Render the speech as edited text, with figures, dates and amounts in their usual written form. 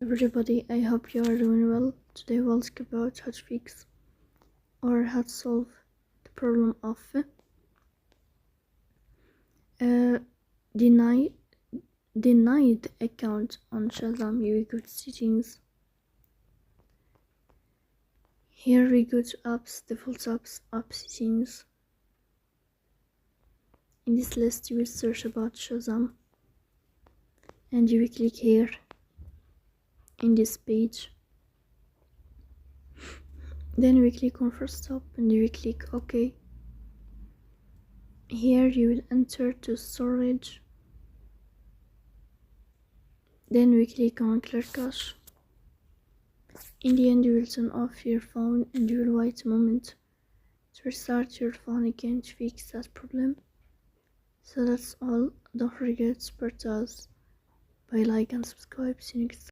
Everybody, I hope you are doing well. Today we'll talk about how to fix or how to solve the problem of denied account on Shazam. You go to settings. Here we go to apps, default apps, app settings. In this list you will search about Shazam and you will click here in this page. Then we click on first stop and you will click OK. Here you will enter to storage. Then we click on clear cache. In the end you will turn off your phone and you will wait a moment to restart your phone again to fix that problem. So that's all. Don't forget to support us by like and subscribe. See you next time.